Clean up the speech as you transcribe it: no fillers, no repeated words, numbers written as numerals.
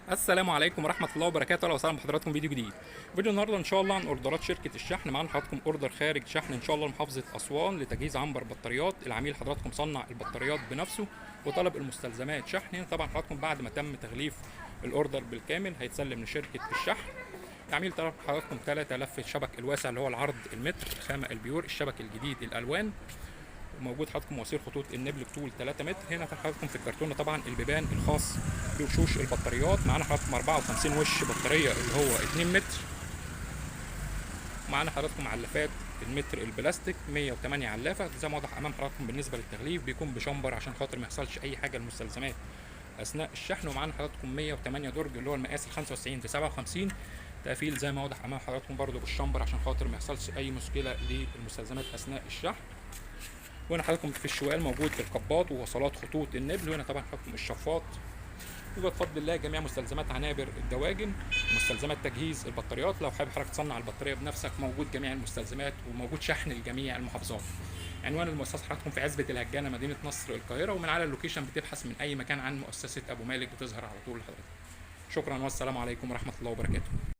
السلام عليكم ورحمة الله وبركاته، اهلا وسهلا بحضراتكم فيديو جديد. فيديو النهارده ان شاء الله عن اوردرات شركة الشحن. معانا حضراتكم اوردر خارج شحن ان شاء الله لمحافظة اسوان لتجهيز عنبر بطاريات. العميل حضراتكم صنع البطاريات بنفسه وطلب المستلزمات شحن. هنا طبعا حضراتكم بعد ما تم تغليف الاوردر بالكامل هيتسلم لشركة الشحن. العميل طلب حضراتكم 3000 الشبك الواسع اللي هو العرض المتر، الخامة البيور، الشبك الجديد الالوان. وموجود حضراتكم مواسير خطوط النبل بطول 3 متر. هنا حضراتكم في الكرتونه طبعا البيبان الخاص بوشوش البطاريات. معانا حضراتكم 54 وش بطاريه اللي هو 2 متر. معانا حضراتكم علافات المتر البلاستيك 108 علافه. زي ما واضح امام حضراتكم بالنسبه للتغليف بيكون بشمبر عشان خاطر ما يحصلش اي حاجه للمستلزمات اثناء الشحن. ومعانا حضراتكم 108 درج اللي هو المقاس 95 في 57. تقفيل زي ما واضح امام حضراتكم برده بالشمبر عشان خاطر ما يحصلش اي مشكله للمستلزمات اثناء الشحن. وهنا حضراتكم في الشوال موجود القباط ووصلات خطوط النبل. وهنا طبعا حضراتكم الشفاط. يبقى بفضل الله جميع مستلزمات عنابر الدواجن، مستلزمات تجهيز البطاريات. لو حابب حضرتك تصنع البطاريه بنفسك موجود جميع المستلزمات وموجود شحن لجميع المحافظات. عنوان المؤسسه حضراتكم في عزبه الهجانه مدينه نصر القاهره. ومن على اللوكيشن بتبحث من اي مكان عن مؤسسه ابو مالك بتظهر على طول لحضرتك. شكرا والسلام عليكم ورحمه الله وبركاته.